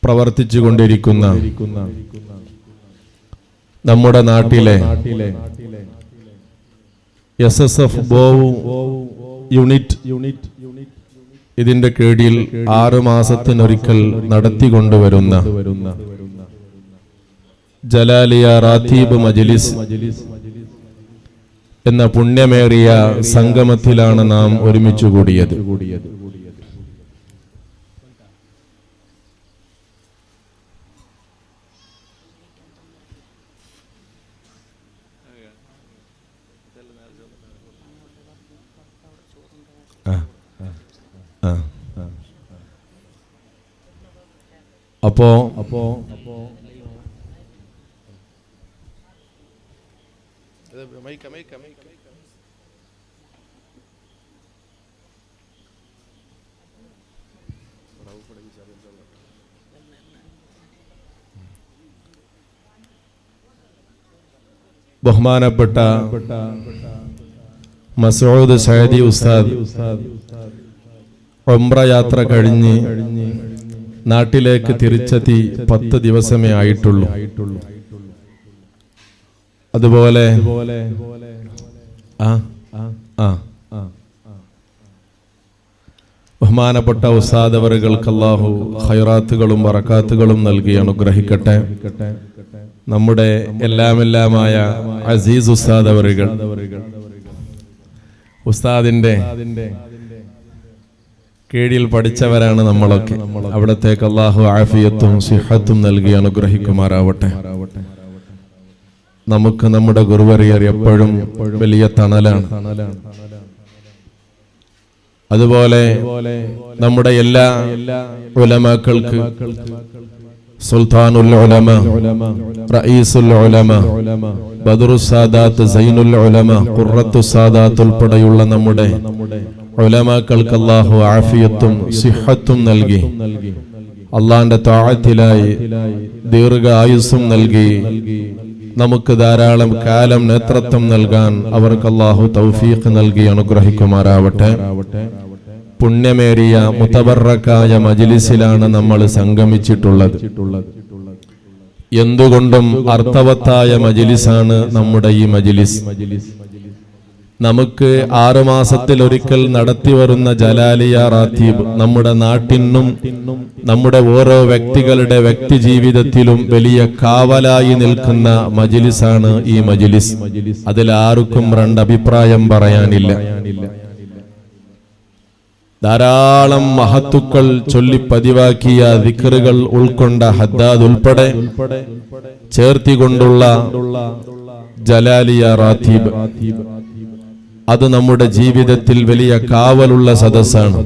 പ്രവർത്തിച്ചു കൊണ്ടിരിക്കുന്ന നമ്മുടെ നാട്ടിലെ SSF ബോവ് യൂണിറ്റ് ഇതിന്റെ കീഴിൽ 6 മാസത്തിനൊരിക്കൽ നടത്തിക്കൊണ്ടുവരുന്ന ജലാലിയ റാത്തീബ് മജ്ലിസ് എന്ന പുണ്യമേറിയ സംഗമത്തിലാണ് നാം ഒരുമിച്ചു കൂടിയത്. അപ്പോ ബഹുമാനപ്പെട്ട മസൂദ് സഅദി ഉസ്താദ് ഉംറ യാത്ര കഴിഞ്ഞ് നാട്ടിലേക്ക് തിരിച്ചെത്തി 10 ദിവസമേ ആയിട്ടുള്ളൂ. അതുപോലെ ബഹുമാനപ്പെട്ട ഉസ്താദ് അവറുകൾക്ക് അല്ലാഹു ഖൈറാത്തുകളും ബറകാത്തുകളും നൽകി അനുഗ്രഹിക്കട്ടെ. നമ്മുടെ എല്ലാമായ അസീസ് ഉസ്താദ് അവറുകൾ, ഉസ്താദിന്റെ കീഴിൽ പഠിച്ചവരാണ് നമ്മളൊക്കെ. അവിടത്തേക്ക് അല്ലാഹു ആഫിയത്തും സിഹത്തും നൽകി അനുഗ്രഹിക്കുമാറാവട്ടെ. നമുക്ക് നമ്മുടെ ഗുരുവറിയർ എപ്പോഴും വലിയ തണലാണ്. അതുപോലെ നമ്മുടെ എല്ലാ ഉലമാക്കൾക്ക് സുൽത്താനുൽ ഉലമ, റഈസുൽ ഉലമ, ബദറുസ് സാദാത്ത്, സൈനുൽ ഉലമ, ഖുർറത്തുസ് സാദാത്ത് ഉൾപ്പെടെയുള്ള നമ്മുടെ ഉലമാക്കൾക്ക് അല്ലാഹു ആഫിയത്തും സിഹത്തും നൽകി അല്ലാഹുവിന്റെ തആത്തിലായി ദീർഘായുസ്സും നൽകി നമുക്ക് ധാരാളം കാലം നേതൃത്വം നൽകാൻ അവർക്ക് അല്ലാഹു തൗഫീഖ് നൽകി അനുഗ്രഹിക്കുമാറാവട്ടെ. പുണ്യമേറിയ മുതബറക്കായ മജ്ലിസിലാണ് നമ്മൾ സംഗമിച്ചിട്ടുള്ളത്. എന്തുകൊണ്ടും അർത്ഥവത്തായ മജ്ലിസാണ് നമ്മുടെ ഈ മജ്ലിസ്. നമുക്ക് 6 മാസത്തിലൊരിക്കൽ നടത്തി വരുന്ന ജലാലിയ റാത്തീബ് നമ്മുടെ നാട്ടിനും നമ്മുടെ ഓരോ വ്യക്തികളുടെ വ്യക്തി ജീവിതത്തിലും വലിയ കാവലായി നിൽക്കുന്ന മജ്ലിസാണ് ഈ മജ്ലിസ്. അതിൽ ആർക്കും 2 അഭിപ്രായം പറയാനില്ല. ധാരാളം മഹത്തുക്കൾ ചൊല്ലി പതിവാക്കിയ ദിക്റുകൾ ഉൾക്കൊണ്ട ഹദ്ദാദ് ഉൾപ്പെടെ ചേർത്തിക്കൊണ്ടുള്ള ജലാലിയ റാത്തീബ് അത് നമ്മുടെ ജീവിതത്തിൽ വലിയ കാവലുള്ള സദസ്സാണ്.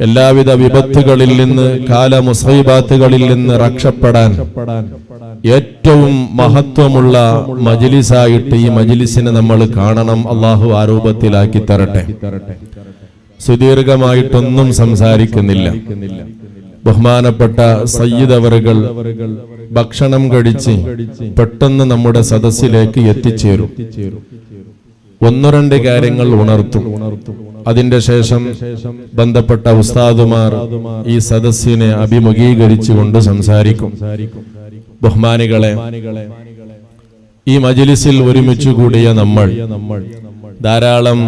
എല്ലാവിധ വിപത്തുകളിൽ നിന്ന്, കാലമുസൈബാത്തുകളിൽ നിന്ന് രക്ഷപ്പെടാൻ ഏറ്റവും മഹത്വമുള്ള മജ്ലിസായിട്ട് ഈ മജ്ലിസിനെ നമ്മൾ കാണണം. അല്ലാഹു ആരൂപത്തിലാക്കി തരട്ടെ. സുദീർഘമായിട്ടൊന്നും സംസാരിക്കുന്നില്ല. ബഹുമാനപ്പെട്ട സയ്യിദ് അവറുകൾ ഭക്ഷണം കഴിച്ച് പെട്ടെന്ന് നമ്മുടെ സദസ്സിലേക്ക് എത്തിച്ചേരും. 1-2 കാര്യങ്ങൾ ഉണർത്തും. അതിന്റെ ശേഷം ബന്ധപ്പെട്ട ഉസ്താദുമാർ ഈ സദസ്സിനെ അഭിമുഖീകരിച്ചുകൊണ്ട് സംസാരിക്കും. ബഹുമാനികളെ, ഈ മജ്ലിസിൽ ഒരുമിച്ചു കൂടിയ നമ്മൾ ധാരാളം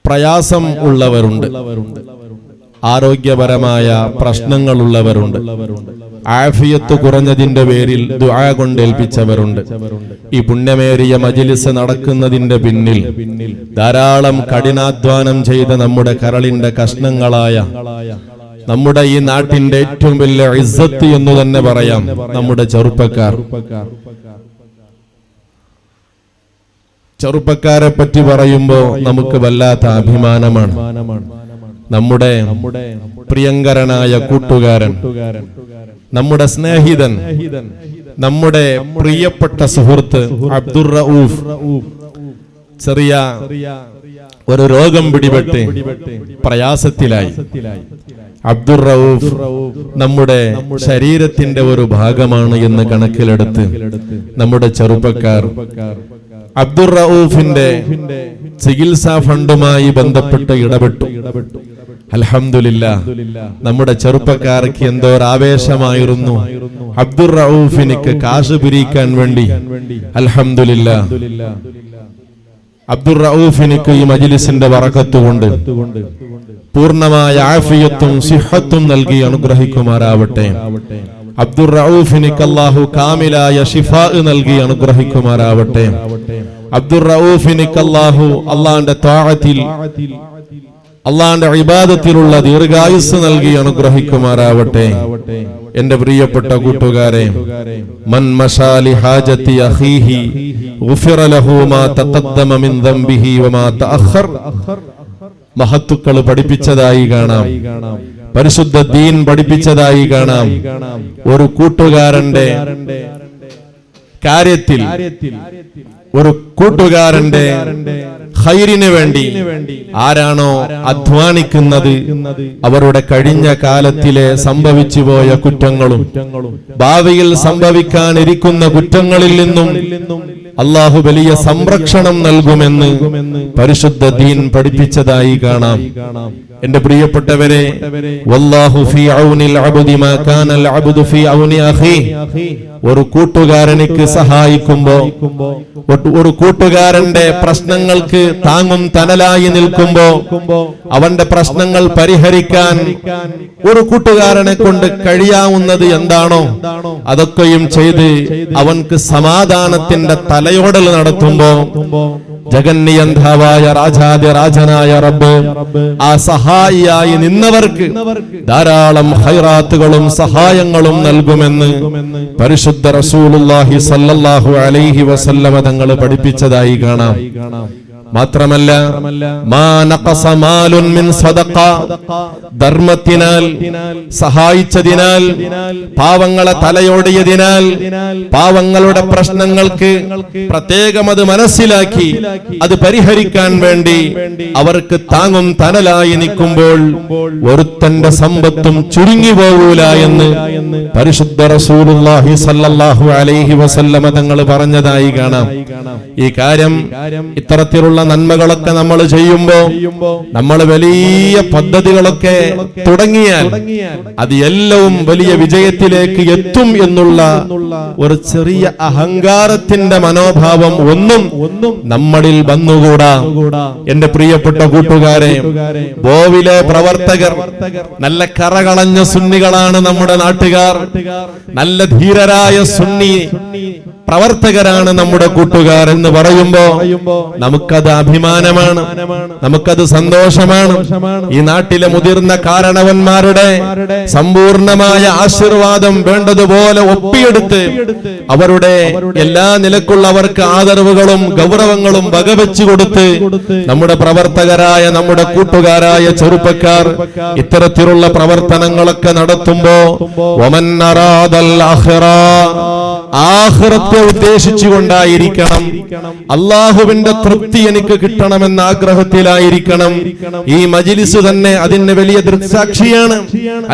പ്രയാസം ഉള്ളവരുണ്ട്, ആരോഗ്യപരമായ പ്രശ്നങ്ങളുള്ളവരുണ്ട്, ആഫിയത്ത് കുറഞ്ഞതിന്റെ പേരിൽ ദുആ കൊണ്ടേൽപ്പിച്ചവരുണ്ട്. ഈ പുണ്യമേറിയ മജ്ലിസ് നടക്കുന്നതിന്റെ പിന്നിൽ ധാരാളം കഠിനാധ്വാനം ചെയ്ത നമ്മുടെ കരളിന്റെ കഷ്ണങ്ങളായ നമ്മുടെ ഈ നാട്ടിന്റെ ഏറ്റവും വലിയ ഇസ്സത്ത് എന്ന് തന്നെ പറയാം നമ്മുടെ ചെറുപ്പക്കാരെ പറ്റി പറയുമ്പോൾ നമുക്ക് വല്ലാത്ത അഭിമാനമാണ്. നമ്മുടെ പ്രിയങ്കരനായ കൂട്ടുകാരൻ, നമ്മുടെ സ്നേഹിതൻ, നമ്മുടെ പ്രിയപ്പെട്ട സുഹൃത്ത് അബ്ദുർ റഊഫ് ചെറിയ ഒരു രോഗം പിടിപെട്ട് പ്രയാസത്തിലായി. അബ്ദുർ റഊഫ് നമ്മുടെ ശരീരത്തിന്റെ ഒരു ഭാഗമാണ് എന്ന് കണക്കിലെടുത്ത് നമ്മുടെ ചെറുപ്പക്കാർ അബ്ദുർ റഊഫിന്റെ ചികിത്സാ ഫണ്ടുമായി ബന്ധപ്പെട്ട് ഇടപെട്ടു. അൽഹംദുലില്ലാ, നമ്മുടെ ചെറുപ്പക്കാർക്ക് എന്തോ ഒരു ആവേശമായിരുന്നു അബ്ദുർ റഊഫിനിക്ക് കാശ് പിരിക്കാൻ വേണ്ടി. അൽഹംദുലില്ലാ, അബ്ദുർ റഊഫിനിക്ക് ഈ മജ്ലിസിന്റെ ബറകത്ത് കൊണ്ട് പൂർണ്ണമായ ആഫിയത്തും സിഹത്തും നൽകി അനുഗ്രഹിക്കുമാറാവട്ടെ. അബ്ദുർ റഊഫിനിക്ക് അല്ലാഹു കാമിലായ ശിഫാ നൽകി അനുഗ്രഹിക്കുമാറാവട്ടെ. അബ്ദുർ റഊഫിനിക്ക് അല്ലാഹു അല്ലാഹുവിന്റെ ത്വാഅത്തിൽ അള്ളാന്റെ ഇബാദത്തിലുള്ള ദീർഘായുസ് നൽകി അനുഗ്രഹിക്കുമാറാവട്ടെ. എന്റെ പ്രിയപ്പെട്ട കൂട്ടുകാരെ, മൻ മശാലി ഹാജത്തി അഖീഹി ഗുഫിറ ലഹു മാ തഖദ്ദമ മിൻ ദംബിഹി വമാ തഅഖർ. മഹത്തുക്കൾ പഠിപ്പിച്ചതായി കാണാം, പരിശുദ്ധ ദീൻ പഠിപ്പിച്ചതായി കാണാം. ഒരു കൂട്ടുകാരന്റെ കാര്യത്തിൽ, ഒരു കൂട്ടുകാരന്റെ ഖൈറിന് വേണ്ടി ആരാണോ അധ്വാനിക്കുന്നത്, അവരുടെ കഴിഞ്ഞ കാലത്തിലെ സംഭവിച്ചു പോയ കുറ്റങ്ങളും ഭാവിയിൽ സംഭവിക്കാനിരിക്കുന്ന കുറ്റങ്ങളിൽ നിന്നും അല്ലാഹു വലിയ സംരക്ഷണം നൽകുമെന്ന് പരിശുദ്ധ ദീൻ പഠിപ്പിച്ചതായി കാണാം. എന്റെ പ്രിയപ്പെട്ടവരെ, വല്ലാഹു ഫീ ഔനിൽ അബ്ദി മാ കാനൽ അബ്ദു ഫീ ഔനി അഖീ. ഒരു കൂട്ടുകാരനിക്ക് സഹായിക്കുമ്പോ, ഒരു കൂട്ടുകാരന്റെ പ്രശ്നങ്ങൾക്ക് താങ്ങും തണലായി നിൽക്കുമ്പോ, അവന്റെ പ്രശ്നങ്ങൾ പരിഹരിക്കാൻ ഒരു കൂട്ടുകാരനെ കൊണ്ട് കഴിയാവുന്നത് എന്താണോ അതൊക്കെയും ചെയ്ത് അവൻക്ക് സമാധാനത്തിന്റെ തലയോടൽ നടത്തുമ്പോ, ജഗന്നിയന്താവായ രാജാതിരാജനായ റബ്ബ് ആ സഹായിയായി നിന്നവർക്ക് ധാരാളം ഖൈറാത്തുകളും സഹായങ്ങളും നൽകുമെന്ന് പരിശുദ്ധ റസൂലുള്ളാഹി സ്വല്ലല്ലാഹു അലൈഹി വസല്ലമ തങ്ങൾ പഠിപ്പിച്ചതായി കാണാം. മാത്രമല്ല, മാ നഖസ മാലുൻ മിൻ സദഖ, ധർമ്മത്തിനാൽ സഹായിച്ചതിനാൽ, പാവങ്ങളെ തലയോടിയതിനാൽ, പാവങ്ങളുടെ പ്രശ്നങ്ങൾക്ക് പ്രത്യേകം അത് മനസ്സിലാക്കി അത് പരിഹരിക്കാൻ വേണ്ടി അവർക്ക് താങ്ങും തണലായി നിൽക്കുമ്പോൾ ഒരുത്തന്റെ സമ്പത്തും ചുരുങ്ങി പോകൂല എന്ന് പരിശുദ്ധ റസൂലുള്ളാഹി സ്വല്ലല്ലാഹു അലൈഹി വസല്ലമ തങ്ങൾ പറഞ്ഞതായി കാണാം. ഈ കാര്യം, ഇത്തരത്തിലുള്ള നന്മകളൊക്കെ നമ്മൾ ചെയ്യുമ്പോ, നമ്മൾ വലിയ പദ്ധതികളൊക്കെ തുടങ്ങിയാൽ അത് എല്ലാം വലിയ വിജയത്തിലേക്ക് എത്തും എന്നുള്ള ഒരു ചെറിയ അഹങ്കാരത്തിന്റെ മനോഭാവം ഒന്നും നമ്മളിൽ വന്നുകൂടാ. എന്റെ പ്രിയപ്പെട്ട കൂട്ടുകാരെ, ബോവിലെ പ്രവർത്തകർ നല്ല കറകളഞ്ഞ സുന്നികളാണ് നമ്മുടെ നാട്ടുകാർ. നല്ല ധീരരായ സുന്നി പ്രവർത്തകരാണ് നമ്മുടെ കൂട്ടുകാർ എന്ന് പറയുമ്പോ നമുക്കത് അഭിമാനമാണ്, നമുക്കത് സന്തോഷമാണ്. ഈ നാട്ടിലെ മുതിർന്ന കാരണവന്മാരുടെ സമ്പൂർണമായ ആശീർവാദം വേണ്ടതുപോലെ ഒപ്പിയെടുത്ത് അവരുടെ എല്ലാ നിലക്കുള്ളവർക്ക് ആദരവുകളും ഗൗരവങ്ങളും വകവെച്ചു കൊടുത്ത് നമ്മുടെ പ്രവർത്തകരായ, നമ്മുടെ കൂട്ടുകാരായ ചെറുപ്പക്കാർ ഇത്തരത്തിലുള്ള പ്രവർത്തനങ്ങളൊക്കെ നടത്തുമ്പോ, വമൻ അറാദൽ ആഖിറ, ആഖിറത്തെ ഉദ്ദേശിച്ചുകൊണ്ടായിരിക്കണം, അള്ളാഹുവിന്റെ തൃപ്തി എനിക്ക് കിട്ടണമെന്ന ആഗ്രഹത്തിലായിരിക്കണം. ഈ മജ്ലിസ് തന്നെ അതിന് വലിയ ദൃക്സാക്ഷിയാണ്.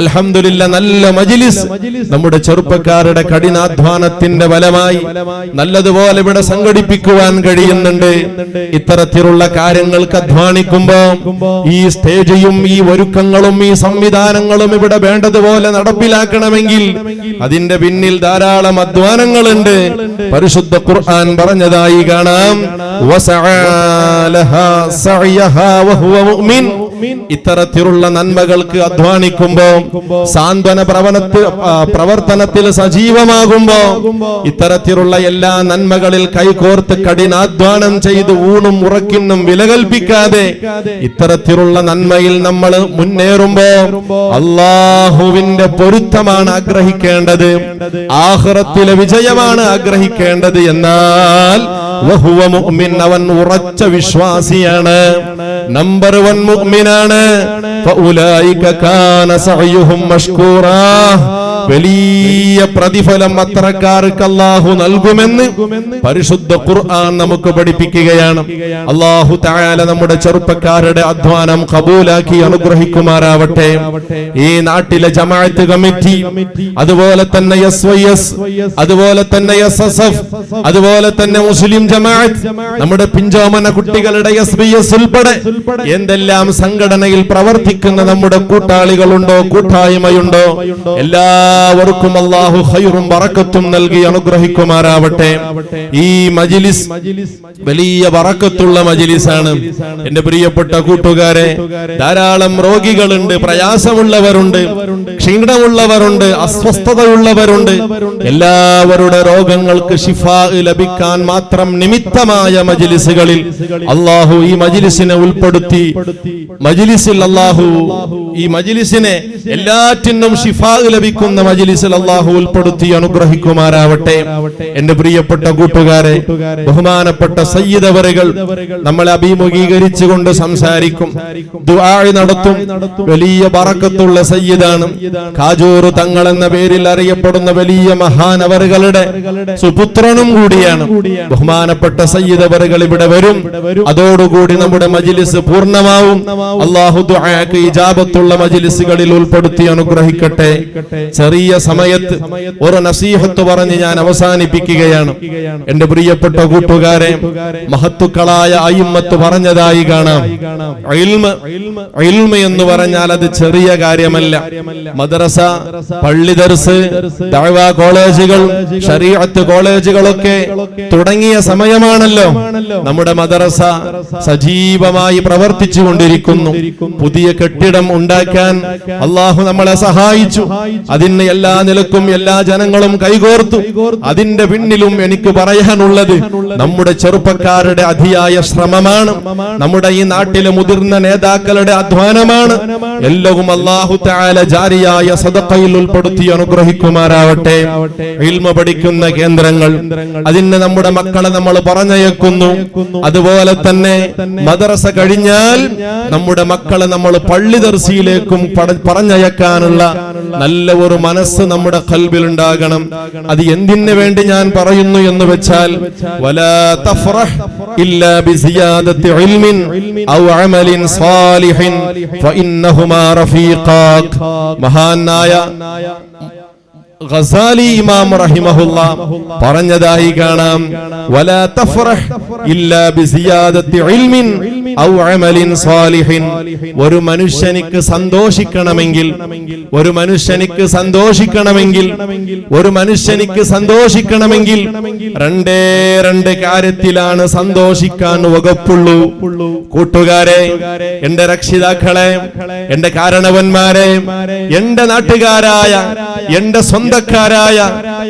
അൽഹംദുലില്ലാ, നല്ല മജ്ലിസ് നമ്മുടെ ചെറുപ്പക്കാരുടെ കഠിനാധ്വാനത്തിന്റെ ഫലമായി നല്ലതുപോലെ ഇവിടെ സംഘടിപ്പിക്കുവാൻ കഴിയുന്നുണ്ട്. ഇത്തരത്തിലുള്ള കാര്യങ്ങൾക്ക് അധ്വാനിക്കുമ്പോ ഈ സ്റ്റേജും ഈ ഒരുക്കങ്ങളും ഈ സംവിധാനങ്ങളും ഇവിടെ വേണ്ടതുപോലെ നടപ്പിലാക്കണമെങ്കിൽ അതിന്റെ പിന്നിൽ ധാരാളം അധ്വാനങ്ങളുണ്ട്. പരിശുദ്ധ ഖുർആൻ പറഞ്ഞതായി കാണാം, വസഅലഹാ സഅയഹാ വഹുവ മുഅ്മിൻ. ഇത്തരത്തിലുള്ള നന്മകൾക്ക് അധ്വാനിക്കുമ്പോ, സാന്ത്വന പ്രവർത്തനത്തിൽ സജീവമാകുമ്പോ, ഇത്തരത്തിലുള്ള എല്ലാ നന്മകളിൽ കൈകോർത്ത് കഠിനാധ്വാനം ചെയ്ത് ഊണും ഉറക്കിനും വില കൽപ്പിക്കാതെ ഇത്തരത്തിലുള്ള നന്മയിൽ നമ്മൾ മുന്നേറുമ്പോ അല്ലാഹുവിന്റെ പൊരുത്തമാണ് ആഗ്രഹിക്കേണ്ടത്, ആഖിറത്തിലെ വിജയമാണ് ആഗ്രഹിക്കേണ്ടത്. എന്നാൽ വഹുവ മുഅ്മിൻ, അവൻ ഉറച്ച വിശ്വാസിയാണ്, നമ്പർ 1 മുഅ്മിനാണ്. ഫഉലൈക കാന സഅയുഹും മഷ്കൂറാ, വലിയ പ്രതിഫലം അത്തരക്കാർക്ക് അല്ലാഹു നൽകുമെന്ന് പരിശുദ്ധ ഖുർആൻ നമുക്ക് പഠിപ്പിക്കുകയാണ്. അല്ലാഹു തആല നമ്മുടെ ചെറുപ്പക്കാരുടെ അധ്വാനം ഖബൂലാക്കി അനുഗ്രഹിക്കുമാറാവട്ടെ. ഈ നാട്ടിലെ ജമാഅത്ത് കമ്മിറ്റി, അതുപോലെ തന്നെ SYS, അതുപോലെ തന്നെ SSF, അതുപോലെ തന്നെ മുസ്ലിം ജമാഅത്ത്, നമ്മുടെ പിഞ്ചോമന കുട്ടികളുടെ SBS ഉൾപ്പെടെ എന്തെല്ലാം സംഘടനയിൽ പ്രവർത്തിക്കുന്ന നമ്മുടെ കൂട്ടാളികളുണ്ടോ, കൂട്ടായ്മയുണ്ടോ, എല്ലാവർക്കും അല്ലാഹു ഖൈറും ബറക്കത്തും നൽകി അനുഗ്രഹിക്കുമാറാവട്ടെ. ഈ മജ്ലിസ് വലിയ ബറക്കത്തുള്ള മജ്ലിസാണ്. എന്റെ പ്രിയപ്പെട്ട കൂട്ടുകാരെ, ധാരാളം രോഗികളുണ്ട്, പ്രയാസമുള്ളവരുണ്ട്, ക്ഷീണമുള്ളവരുണ്ട്, അസ്വസ്ഥതയുള്ളവരുണ്ട്. എല്ലാവരുടെ രോഗങ്ങൾക്ക് ശിഫാ ലഭിക്കാൻ മാത്രം നിമിത്തമായ മജ്ലിസുകളിൽ അല്ലാഹു ഈ മജ്ലിസിനെ ഉൾപ്പെടുത്തി. മജ്ലിസിൽ അല്ലാഹു ഈ മജ്ലിസിനെ എല്ലാറ്റിനും ശിഫാ ലഭിക്കുന്ന മജ്ലിസിൽ അല്ലാഹു ഉൾപ്പെടുത്തി അനുഗ്രഹിക്കുമാറാവട്ടെ. എന്റെ പ്രിയപ്പെട്ട കൂട്ടുകാരെ, ബഹുമാനപ്പെട്ട സയ്യിദ് അവറുകൾ നമ്മളെ അഭിമുഖീകരിച്ചുകൊണ്ട് സംസാരിക്കും, ദുആ നടത്തും. വലിയ ബറക്കത്തുള്ള സയ്യിദാണ്. കാജൂർ തങ്ങൾ എന്ന പേരിൽ അറിയപ്പെടുന്ന വലിയ മഹാനവറുകളുടെ സുപുത്രനും കൂടിയാണ്. ബഹുമാനപ്പെട്ട സയ്യിദ് അവറുകൾ ഇവിടെ വരും. അതോടുകൂടി നമ്മുടെ മജ്ലിസ് പൂർണ്ണമാവും. അല്ലാഹു ദുആക്ക് ഇജാബത്തുള്ള മജ്ലിസുകളിൽ ഉൾപ്പെടുത്തി അനുഗ്രഹിക്കട്ടെ. ചെറിയ സമയത്ത് ഒരു നസീഹത്ത് പറഞ്ഞ് ഞാൻ അവസാനിപ്പിക്കുകയാണ്. എന്റെ പ്രിയപ്പെട്ട കൂട്ടുകാരെ, മഹത്തുക്കളായ അയിമ്മത്ത് പറഞ്ഞതായി കാണാം, ഇൽമ എന്ന് പറഞ്ഞാൽ അത് ചെറിയ കാര്യമല്ല. മദ്രസ, പള്ളി ദർസ്, ദഅവാ കോളേജുകൾ, ശരീഅത്ത് കോളേജുകളൊക്കെ തുടങ്ങിയ സമയമാണല്ലോ. നമ്മുടെ മദ്രസ സജീവമായി പ്രവർത്തിച്ചു കൊണ്ടിരിക്കുന്നു. പുതിയ കെട്ടിടം ഉണ്ടാക്കാൻ അല്ലാഹു നമ്മളെ സഹായിച്ചു. അതിന് എല്ലാ നിലക്കും എല്ലാ ജനങ്ങളും കൈകോർത്തു. അതിന്റെ പിന്നിലും എനിക്ക് പറയാനുള്ളത് നമ്മുടെ ചെറുപ്പക്കാരുടെ അതിയായ ശ്രമമാണ്. നമ്മുടെ ഈ നാട്ടിലെ മുതിർന്ന നേതാക്കളുടെ അധ്വാനമാണ്. എല്ലവും അല്ലാഹു തആല ജാരിയായ സദഖയിൽ ഉൾപ്പെടുത്തി അനുഗ്രഹിക്കുമാറാവട്ടെ. ഇൽമ പഠിക്കുന്ന കേന്ദ്രങ്ങൾ, അതിന് നമ്മുടെ മക്കളെ നമ്മൾ പറഞ്ഞയക്കുന്നു. അതുപോലെ തന്നെ മദ്രസ കഴിഞ്ഞാൽ നമ്മുടെ മക്കളെ നമ്മൾ പള്ളി ദർസിയിലേക്കും പറഞ്ഞയക്കാനുള്ള നല്ല ഒരു മനസ്സ് നമ്മുടെ ഖൽബിൽ ഉണ്ടാകണം. അത് എന്തിനു വേണ്ടി ഞാൻ പറയുന്നു എന്ന് വെച്ചാൽ, വലാ തഫ്റഹ് ഇല്ലാ ബിസിയാദത്തി ഇൽമിൻ ഔ അമലിൻ സാലിഹിൻ ഫഇന്നഹുമാ റഫീഖാക്. മഹാനായ ഗസാലി ഇമാം റഹിമഹുല്ലാ പറഞ്ഞതായി കാണാം, വലാ തഫ്റഹ് ഇല്ലാ ബിസിയാദത്തി ഇൽമിൻ ഔ അമലിൻ സാലിഹിൻ. ഒരു മനുഷ്യനിക്ക് സന്തോഷിക്കണമെങ്കിൽ, ഒരു മനുഷ്യനിക്ക് സന്തോഷിക്കണമെങ്കിൽ, ഒരു മനുഷ്യനിക്ക് സന്തോഷിക്കണമെങ്കിൽ രണ്ട് കാര്യത്തിലാണ് സന്തോഷിക്കാൻ വകുപ്പുള്ളൂ. കൂട്ടുകാരെ, എന്റെ രക്ഷിതാക്കളെ, എന്റെ കാരണവന്മാരെ, എന്റെ നാട്ടുകാരായ, എന്റെ സ്വന്തക്കാരായ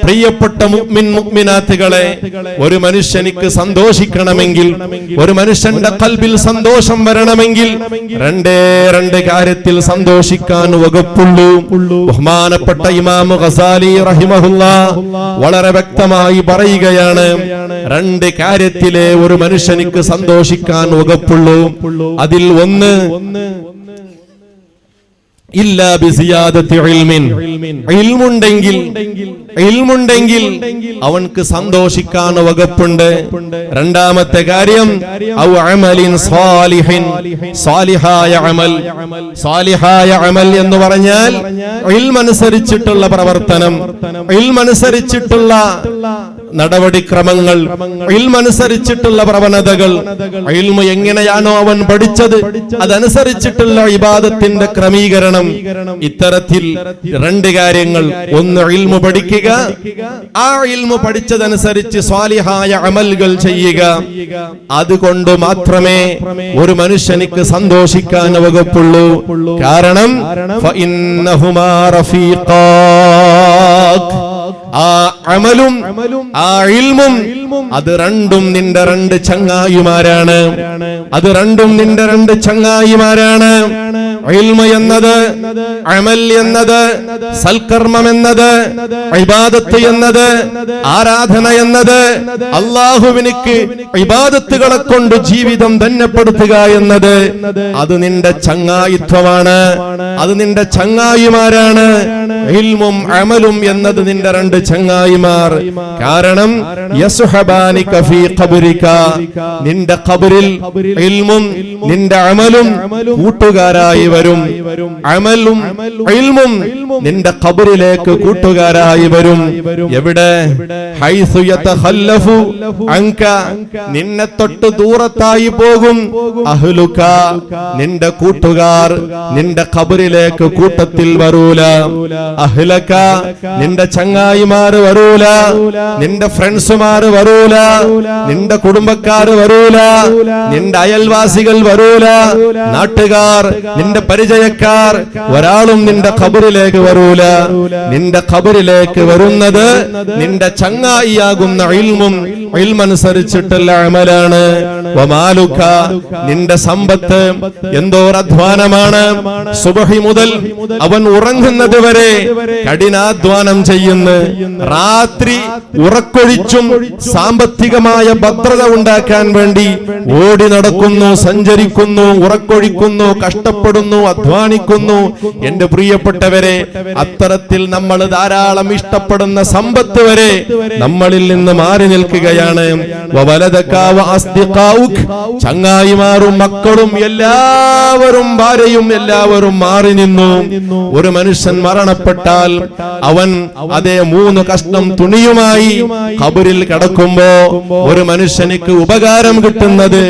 പ്രിയപ്പെട്ട മുഅ്മിൻ മുഅ്മിനാത്തുകളെ, ഒരു മനുഷ്യനിക്ക് സന്തോഷിക്കണമെങ്കിൽ, ഒരു മനുഷ്യന്റെ ഖൽബിൽ സന്തോഷം വരണമെങ്കിൽ രണ്ട് കാര്യത്തിൽ സന്തോഷിക്കാൻ വകുപ്പുള്ളൂ. ബഹുമാനപ്പെട്ട ഇമാം ഗസാലി റഹിമഹുല്ലാ വളരെ വ്യക്തമായി പറയുകയാണ്, രണ്ട് കാര്യത്തിലെ ഒരു മനുഷ്യനിക്ക് സന്തോഷിക്കാൻ വകുപ്പുള്ളൂ. അതിൽ ഒന്ന് ഇല്ലാ ബിസിയാദത്തി ഇൽമിൻ, ഇൽമുണ്ടെങ്കിൽ അവൻക്ക് സന്തോഷിക്കാൻ വകുപ്പുണ്ട്. രണ്ടാമത്തെ കാര്യം ഔ അമലിൻ സാലിഹിൻ, സാലിഹായ അമൽ. സാലിഹായ അമൽ എന്ന് പറഞ്ഞാൽ ഇൽമനുസരിച്ചിട്ടുള്ള പ്രവർത്തനം, ഇൽമനുസരിച്ചിട്ടുള്ള നടപടിക്രമങ്ങൾ, ഇൽമനുസരിച്ചിട്ടുള്ള പ്രവണതകൾ. ഇൽമു എങ്ങനെയാണോ അവൻ പഠിച്ചത് അതനുസരിച്ചിട്ടുള്ള ഇബാദത്തിന്റെ ക്രമീകരണം. ഇത്തരത്തിൽ രണ്ട് കാര്യങ്ങൾ, ഒന്ന് ഇൽമു പഠിക്കുക, ആ ഇൽമു പഠിച്ചതനുസരിച്ച് സ്വാലിഹായ അമലുകൾ ചെയ്യുക. അതുകൊണ്ട് മാത്രമേ ഒരു മനുഷ്യനിക്ക് സന്തോഷിക്കാൻ വകുപ്പുള്ളൂ. കാരണം ഫഇന്നഹുമാ റഫീഖാക്, ആ അമലും ആ ഇൽമും അത് രണ്ടും നിന്റെ രണ്ട് ചങ്ങായിമാരാണ്. അത് രണ്ടും നിന്റെ രണ്ട് ചങ്ങായിമാരാണ്. ഇൽമ് എന്നത്, അമൽ എന്നത്, സൽക്കർമ്മം എന്നത്, ഇബാദത്ത് എന്നത്, ആരാധന എന്നത്, അല്ലാഹുവിനിക്ക് ഇബാദത്തുകളെ കൊണ്ട് ജീവിതം ധന്യപ്പെടുത്തുക എന്നത്, അത് നിന്റെ ചങ്ങായിത്വമാണ്, അത് നിന്റെ ചങ്ങായിമാരാണ്. ഇൽമും അമലും എന്നത് നിന്റെ രണ്ട് ചങ്ങായിമാർ. കാരണം യസ്ഹബാനിക ഫീ ഖബ്രിക, നിന്റെ ഖബറിൽ ഇൽമും നിന്റെ അമലും കൂട്ടുകാരായി വരും. അമലും ഇൽമും നിന്റെ ഖബറിലേക്ക് കൂട്ടുകാരായി വരും. എവിടെ? ഹൈസു യതഖല്ലഫു അൻക, നിന്നെ തൊട്ട് ദൂരത്തായി പോകും. അഹ്ലുക, നിന്റെ കൂട്ടുകാർ നിന്റെ ഖബറിലേക്ക് കൂട്ടത്തിൽ വരൂല. അഹ്ലക, നിന്റെ ചങ്ങായിമാർ വരൂല, നിന്റെ ഫ്രണ്ട്സുമാർ വരൂല, നിന്റെ കുടുംബക്കാർ വരൂല, നിന്റെ അയൽവാസികൾ വരൂല, നാട്ടുകാർ, നിന്റെ പരിചയക്കാർ ഒരാളും നിന്റെ ഖബറിലേക്ക് വരൂല. നിന്റെ ഖബറിലേക്ക് വരുന്നത് നിന്റെ ചങ്ങായിയാകുന്ന ഇൽമും ഇൽമനുസരിച്ചിട്ടുള്ള അമലാണ്. വമാലുക, നിന്റെ സമ്പത്ത് എന്തോർ അധ്വാനമാണ്. സുബഹി മുതൽ അവൻ ഉറങ്ങുന്നത് വരെ കഠിനാധ്വാനം ചെയ്യുന്നു. രാത്രി ഉറക്കൊഴിച്ചും സാമ്പത്തികമായ ഭദ്രത ഉണ്ടാക്കാൻ വേണ്ടി ഓടി നടക്കുന്നു, സഞ്ചരിക്കുന്നു, ഉറക്കൊഴിക്കുന്നു, കഷ്ടപ്പെടുന്നു, അധ്വാനിക്കുന്നു. എന്റെ പ്രിയപ്പെട്ടവരെ, അത്തരത്തിൽ നമ്മൾ ധാരാളം ഇഷ്ടപ്പെടുന്ന സമ്പത്ത് വരെ നമ്മളിൽ നിന്ന് മാറി നിൽക്കുകയാണ്. ചങ്ങായിമാരും മക്കളും എല്ലാവരും ഭാര്യയും എല്ലാവരും മാറി നിന്നു. ഒരു മനുഷ്യൻ മരണപ്പെട്ടാൽ അവൻ അതേ 3 കഷ്ണം തുണിയുമായി ഖബറിൽ കിടക്കുമ്പോ ഒരു മനുഷ്യനിക്ക് ഉപകാരം കിട്ടുന്നത്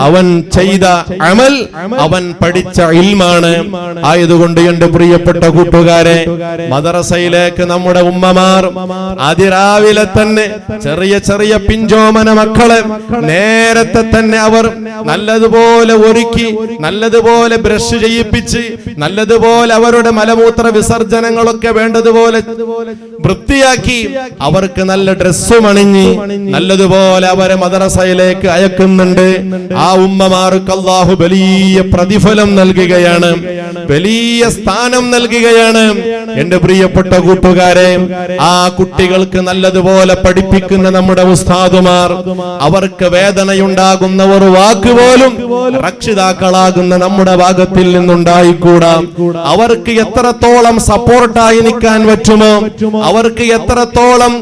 അവൻ ചെയ്ത അമൽ, അവൻ പഠിച്ച ഇൽമാണ്. ആയതുകൊണ്ട് എന്റെ പ്രിയപ്പെട്ട കൂട്ടുകാരെ, മദ്രസയിലേക്ക് നമ്മുടെ ഉമ്മമാർ അതിരാവിലെ തന്നെ ചെറിയ ചെറിയ പിഞ്ചോമന മക്കളെ നേരത്തെ തന്നെ അവർ നല്ലതുപോലെ ഒരുക്കി, നല്ലതുപോലെ ബ്രഷ് ചെയ്യിപ്പിച്ച്, നല്ലതുപോലെ അവരുടെ മലമൂത്ര വിസർജനങ്ങളൊക്കെ വേണ്ടതുപോലെ വൃത്തിയാക്കി, അവർക്ക് നല്ല ഡ്രസ്സും അണിഞ്ഞ് നല്ലതുപോലെ അവരെ മദ്രസയിലേക്ക് അയക്കുന്നുണ്ട്. ആ ഉമ്മമാർക്ക് അല്ലാഹു വലിയ പ്രതിഫലം നൽകുകയാണ്, വലിയ സ്ഥാനം നൽകുകയാണ്. എന്റെ പ്രിയപ്പെട്ട കൂട്ടുകാരെ, ആ കുട്ടികൾക്ക് നല്ലതുപോലെ പഠിപ്പിക്കുന്ന നമ്മുടെ ഉസ്താദുമാർ, അവർക്ക് വേദനയുണ്ടാകുന്ന ഒരു വാക്ക് പോലും രക്ഷിതാക്കളാകുന്ന നമ്മുടെ ഭാഗത്തിൽ നിന്നുണ്ടായിക്കൂടാ. അവർക്ക് എത്രത്തോളം സപ്പോർട്ടായി നിൽക്കാൻ പറ്റുമോ, അവർക്ക് എത്രത്തോളം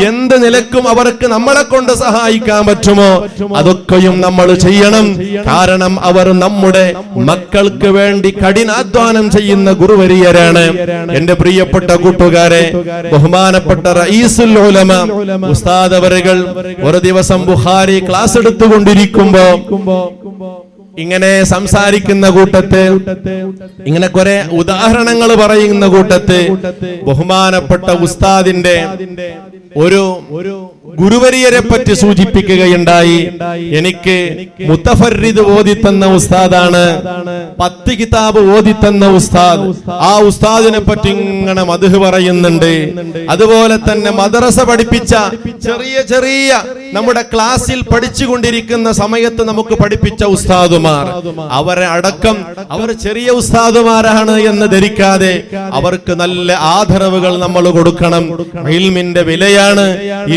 എന്ത് നിലക്കും അവർക്ക് നമ്മളെ കൊണ്ട് സഹായിക്കാൻ പറ്റുമോ, അതൊക്കെയും നമ്മൾ ചെയ്യണം. കാരണം അവർ നമ്മുടെ മക്കൾക്ക് വേണ്ടി കഠിനാധ്വാനം ചെയ്യുന്ന ഗുരുവര്യരാണ്. എന്റെ പ്രിയപ്പെട്ട കൂട്ടുകാരെ, ബഹുമാനപ്പെട്ട റഈസുൽ ഉലമ ഉസ്താദ് അവറുകൾ ഒരു ദിവസം ബുഖാരി ക്ലാസ് എടുത്തുകൊണ്ടിരിക്കുമ്പോ ഇങ്ങനെ സംസാരിക്കുന്ന കൂട്ടത്ത്, ഇങ്ങനെ കുറെ ഉദാഹരണങ്ങൾ പറയുന്ന കൂട്ടത്ത് ബഹുമാനപ്പെട്ട ഉസ്താദിന്റെ ഒരു ഗുരുവര്യരെ പറ്റി സൂചിപ്പിക്കുകയുണ്ടായി. എനിക്ക് മുത്തഫർരിദ് ഓതിത്തന്ന ഉസ്താദാണ്, 10 കിതാബ് ഓതിത്തന്ന ഉസ്താദ്. ആ ഉസ്താദിനെ പറ്റി ഇങ്ങനെ മദ്ഹ് പറയുന്നുണ്ട്. അതുപോലെ തന്നെ മദ്രസ പഠിപ്പിച്ച ചെറിയ ചെറിയ നമ്മുടെ ക്ലാസ്സിൽ പഠിച്ചുകൊണ്ടിരിക്കുന്ന സമയത്ത് നമുക്ക് പഠിപ്പിച്ച ഉസ്താദുമാർ, അവരെ അടക്കം അവർ ചെറിയ ഉസ്താദുമാരാണ് എന്ന് ധരിക്കാതെ അവർക്ക് നല്ല ആദരവുകൾ നമ്മൾ കൊടുക്കണം. ഇൽമിന്റെ വിലയാണ്,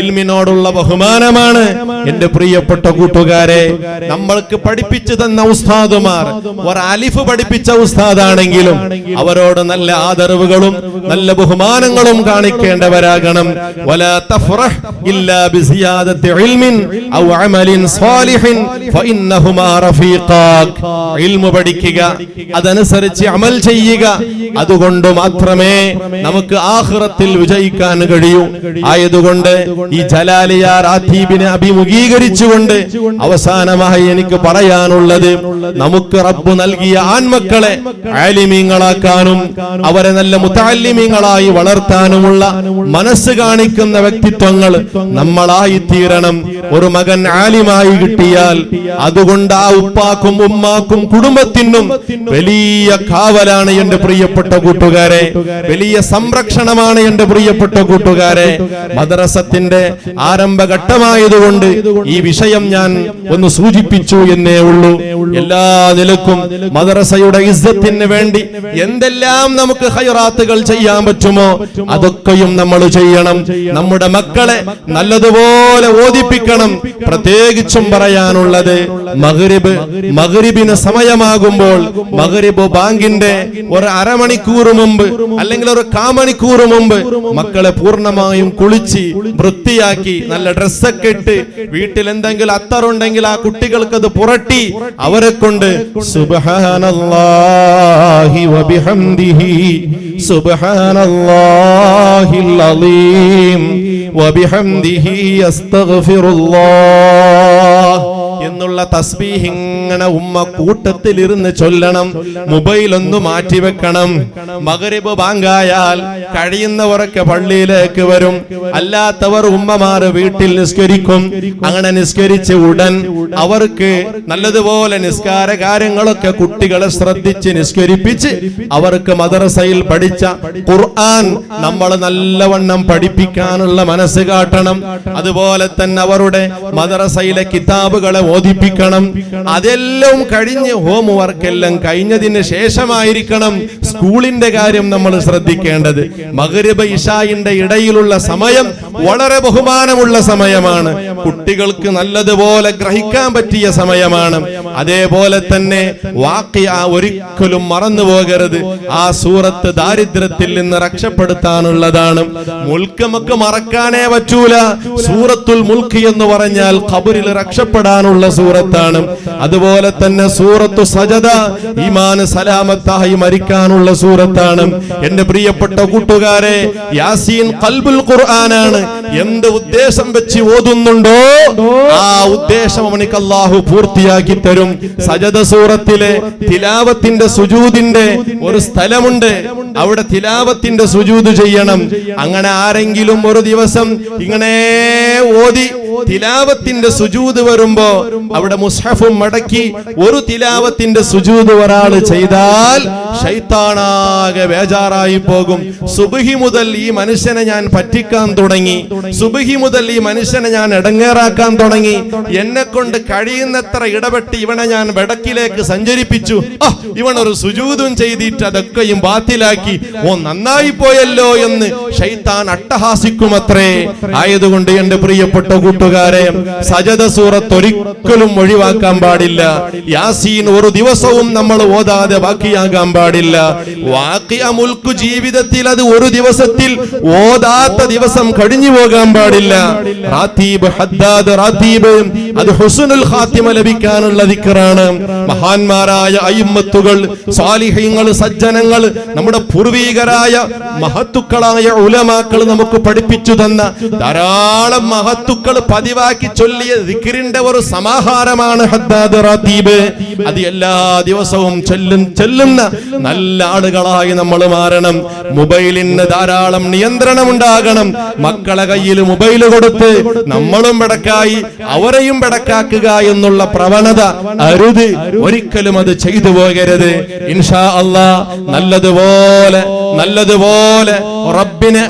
ഇൽമിനോടുള്ള ബഹുമാനമാണ്. എന്റെ പ്രിയപ്പെട്ട കൂട്ടുകാരെ, നമ്മൾക്ക് പഠിപ്പിച്ചു തന്ന ഉസ്താദുമാർ ഒരു അലിഫ് പഠിപ്പിച്ച ഉസ്താദാണെങ്കിലും അവരോട് നല്ല ആദരവുകളും നല്ല ബഹുമാനങ്ങളും കാണിക്കേണ്ടവരാകണം. വലാ തഫ്റഹ് ഇല്ലാ ബിസിയാദത്തി ഇൽമിൻ ഔ അമലിൻ സാലിഹിൻ ഫഇന്നഹുമാ റഫീഖാക്. ഇൽമു പഠിക്കുക, അതനുസരിച്ച് അമൽ ചെയ്യുക, അതുകൊണ്ട് മാത്രമേ നമുക്ക് ആഖിറത്തിൽ വിജയിക്കാൻ കഴിയൂ. ആയതുകൊണ്ട് ഈ ജലാലിയ റാത്തീബിനെ അഭിമുഖീകരിച്ചുകൊണ്ട് അവസാനമായി എനിക്ക് പറയാനുള്ളത്, നമുക്ക് റബ്ബ് നൽകിയ ആൺമക്കളെ ആലിമീങ്ങളാക്കാനും അവരെ നല്ല മുതഅല്ലിം മുതല്ലിമീങ്ങളായി വളർത്താനുമുള്ള മനസ്സ് കാണിക്കുന്ന വ്യക്തിത്വങ്ങൾ നമ്മളായി തീരണം. ഒരു മകൻ ആലിമായി കിട്ടിയാൽ അതുകൊണ്ട് ആ ഉപ്പാക്കും ഉമ്മാക്കും കുടുംബത്തിനും വലിയ കാവലാണ് എന്റെ പ്രിയപ്പെട്ട കൂട്ടുകാരെ, വലിയ സംരക്ഷണമാണ് എന്റെ പ്രിയപ്പെട്ട കൂട്ടുകാരെ. മദ്രസത്തിന്റെ ആരംഭഘട്ടമായതുകൊണ്ട് ഈ വിഷയം ഞാൻ ഒന്ന് സൂചിപ്പിച്ചു എന്നേ ഉള്ളൂ. എല്ലാ നിലക്കും മദ്രസയുടെ ഇസ്സത്തിന് വേണ്ടി എന്തെല്ലാം നമുക്ക് ഖൈറാത്തുകൾ ചെയ്യാൻ പറ്റുമോ അതൊക്കെയും നമ്മൾ ചെയ്യണം. നമ്മുടെ മക്കളെ നല്ലതുപോലെ ഓദിപ്പിക്കണം. പ്രത്യേകിച്ചും പറയാനുള്ളത് മഗ്രിബിന് സമയമാകുമ്പോൾ മഗ്രിബ് ബാങ്കിന്റെ ഒരു അരമണിക്കൂർ മുമ്പ് അല്ലെങ്കിൽ ഒരു കാമണിക്കൂർ മുമ്പ് മക്കളെ പൂർണ്ണമായും കുളിച്ച് വൃത്തിയാക്കി നല്ല ഡ്രസ്സൊക്കെ ഇട്ട് വീട്ടിൽ എന്തെങ്കിലും അത്തറുണ്ടെങ്കിൽ ആ കുട്ടികൾക്ക് അത് പുരട്ടി അവരെ കൊണ്ട് സുബ്ഹാനല്ലാഹി വബിഹംദിഹി സുബ്ഹാനല്ലാഹിൽ അലീം വബിഹംദിഹി അസ്തഗ്ഫിറുല്ലാഹ് എന്നുള്ള തസ്ബീഹ് ഇങ്ങനെ ഉമ്മ കൂട്ടത്തിൽ ഇരുന്ന് ചൊല്ലണം. മൊബൈൽ ഒന്ന് മാറ്റിവെക്കണം. മഗ്രിബ് ബാങ്കായാൽ കഴിയുന്നവരൊക്കെ പള്ളിയിലേക്ക് വരും, അല്ലാത്തവർ ഉമ്മമാര് വീട്ടിൽ നിസ്കരിക്കും. അങ്ങനെ നിസ്കരിച്ച് ഉടൻ അവർക്ക് നല്ലതുപോലെ നിസ്കാര കാര്യങ്ങളൊക്കെ കുട്ടികളെ ശ്രദ്ധിച്ച് നിസ്കരിപ്പിച്ച് അവർക്ക് മദ്രസയിൽ പഠിച്ച ഖുർആൻ നമ്മൾ നല്ലവണ്ണം പഠിപ്പിക്കാനുള്ള മനസ്സ് കാട്ടണം. അതുപോലെ തന്നെ അവരുടെ മദ്രസയിലെ കിതാബുകളെ ഓദിപ്പിക്കണം. അതെല്ലാം കഴിഞ്ഞ് ഹോം വർക്ക് എല്ലാം കഴിഞ്ഞതിന് ശേഷമായിരിക്കണം സ്കൂളിന്റെ കാര്യം നമ്മൾ ശ്രദ്ധിക്കേണ്ടത്. മഗ്രിബ് ഇശാഇന്റെ ഇടയിലുള്ള സമയം വളരെ ബഹുമാനമുള്ള സമയമാണ്. കുട്ടികൾക്ക് നല്ലതുപോലെ ഗ്രഹിക്കാൻ പറ്റിയ സമയമാണ്. അതേപോലെ തന്നെ വാഖിഅ ഒരിക്കലും മറന്നു പോകരുത്. ആ സൂറത്ത് ദാരിദ്ര്യത്തിൽ നിന്ന് രക്ഷപ്പെടുത്താനുള്ളതാണ്. മുൽക്ക് നമുക്ക് മറക്കാനേ പറ്റൂല. സൂറത്തുൽ മുൽക്ക് എന്ന് പറഞ്ഞാൽ ഖബറിൽ രക്ഷപ്പെടാനുള്ള സൂറത്താണ്. അതുപോലെ തന്നെ സൂറത്തു സജദ ഈമാൻ സലാമത്തായി മരിക്കാനുള്ള സൂറത്താണ്. എന്റെ പ്രിയപ്പെട്ട കൂട്ടുകാരെ, യാസീൻ ഖൽബുൽ ഖുർആനാണ്. എന്ത് ഉദ്ദേശം വെച്ച് ഓതുന്നുണ്ടോ ആ ഉദ്ദേശം അവനിക്ക് അല്ലാഹു പൂർത്തിയാക്കി തരും. സജദ സൂറത്തിലെ തിലാവത്തിന്റെ സുജൂദിന്റെ ഒരു സ്ഥലമുണ്ട്. അവിടെ തിലാവത്തിന്റെ സുജൂദ് ചെയ്യണം. അങ്ങനെ ആരെങ്കിലും ഒരു ദിവസം ഇങ്ങനെ ഓതി തിലാവത്തിന്റെ സുജൂദ് വരുമ്പോ അവിടെ മുസ്ഹഫും മടക്കി ഒരു തിലാവത്തിന്റെ സുജൂദ് ഒരാൾ ചെയ്താൽ ശൈത്താനാകെ ബേജാറായി പോകും. സുബ്ഹി മുതൽ ഈ മനുഷ്യനെ ഞാൻ പറ്റിക്കാൻ തുടങ്ങി, സുബ്ഹി മുതൽ ഈ മനുഷ്യനെ ഞാൻ ഇടങ്ങേറാക്കാൻ തുടങ്ങി, എന്നെ കൊണ്ട് കഴിയുന്നത്ര ഇടപെട്ട് ഇവനെ ഞാൻ വടക്കിലേക്ക് സഞ്ചരിപ്പിച്ചു, ഇവനൊരു സുജൂദും ചെയ്തിട്ട് അതൊക്കെയും ബാത്തിലാക്കി, ഓ നന്നായി പോയല്ലോ എന്ന് ശൈത്താൻ അട്ടഹാസിക്കുമത്രേ. ആയതുകൊണ്ട് എന്റെ പ്രിയപ്പെട്ട കൂട്ടുകാരെ, സജദ സൂറത്ത് ഒരിക്കലും ഒഴിവാക്കാൻ പാടില്ല. യാസീൻ ഒരു ദിവസവും നമ്മൾ ഓതാതെ ബാക്കിയാകാൻ പാടില്ല. വാഖിഅ മുൽക്ക് ജീവിതത്തിൽ അത് ഒരു ദിവസത്തിൽ ഓതാത്ത ദിവസം കഴിഞ്ഞു പോകാൻ പാടില്ല. റാത്തീബ് ഹദ്ദാദ് റാത്തീബ് അത് ഹുസ്നുൽ ഖാത്തിമ ലഭിക്കാനുള്ള ദിക്റാണ്. മഹാന്മാരായ അയിമ്മത്തുകൾ, സാലിഹീങ്ങൾ, സജ്ജനങ്ങൾ, നമ്മുടെ പൂർവീകരായ മഹത്തുക്കളായ ഉലമാക്കൾ നമുക്ക് പഠിപ്പിച്ചു തന്ന ധാരാളം മഹത്തുക്കൾ പതിവാക്കി ചൊല്ലിയ ദിക്റിന്റെ ഒരു സമാഹാരമാണ് ഹദ്ദാദ് റാത്തീബ്. അത് എല്ലാ ദിവസവും ചൊല്ലുന്ന നല്ല ആളുകളായി നമ്മൾ മാറണം. മൊബൈലിന് ധാരാളം നിയന്ത്രണം ഉണ്ടാകണം. മക്കളെ കയ്യിൽ മൊബൈൽ കൊടുത്ത് നമ്മളും ബടക്കായി അവരെയും ബടക്കാക്കുക എന്നുള്ള പ്രവണത അരുത്. ഒരിക്കലും അത് ചെയ്തു പോകരുത്. ഇൻഷാ അല്ലാഹ് നല്ലതുപോലെ റബ്ബിനെ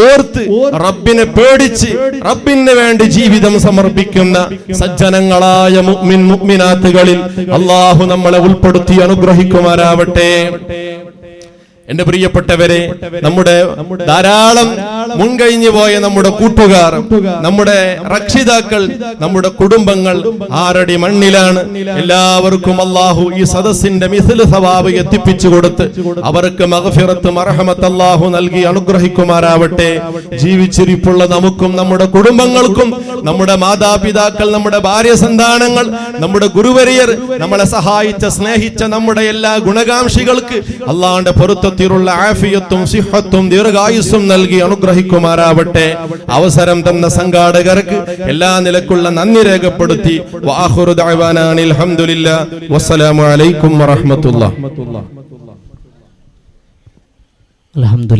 ഓർത്ത്, റബ്ബിനെ പേടിച്ച്, റബ്ബിന് വേണ്ടി ജീവിതം സമർപ്പിക്കുന്ന സജ്ജനങ്ങളായ മുഅ്മിൻ മുഅ്മിനാത്തുകളിൽ അല്ലാഹു നമ്മളെ ഉൾപ്പെടുത്തി അനുഗ്രഹിക്കുമാറാവട്ടെ. എന്റെ പ്രിയപ്പെട്ടവരെ, നമ്മുടെ ധാരാളം മുൻകഴിഞ്ഞു പോയ നമ്മുടെ കൂട്ടുകാർ, നമ്മുടെ രക്ഷിതാക്കൾ, നമ്മുടെ കുടുംബങ്ങൾ ആറടി മണ്ണിലാണ്. എല്ലാവർക്കും അല്ലാഹു ഈ സദസ്സിന്റെ മിസ്ൽ സവാബ് എത്തിപ്പിച്ചു കൊടുത്ത് അവർക്ക് മഗ്ഫിറത്ത് മർഹമത്ത് അല്ലാഹു നൽകി അനുഗ്രഹിക്കുമാറാവട്ടെ. ജീവിച്ചിരിപ്പുള്ള നമുക്കും നമ്മുടെ കുടുംബങ്ങൾക്കും, നമ്മുടെ മാതാപിതാക്കൾ, നമ്മുടെ ഭാര്യ സന്താനങ്ങൾ, നമ്മുടെ ഗുരുവര്യർ, നമ്മളെ സഹായിച്ച സ്നേഹിച്ച നമ്മുടെ എല്ലാ ഗുണകാംക്ഷികൾക്ക് അല്ലാഹുവിന്റെ പൊരുത്തത്തിലുള്ള ആഫിയത്തും സിഹത്തും ദീർഘായുസ്സും നൽകി അനുഗ്രഹിക്കുമാറാവട്ടെ. അവസരം തന്ന സംഘാടകർക്ക് എല്ലാ നിലക്കുള്ള നന്ദി രേഖപ്പെടുത്തി വആഖിറു ദഅവാനാ അനിൽ ഹംദുലില്ലാഹി വസ്സലാമു അലൈക്കും വറഹ്മത്തുള്ളാഹി.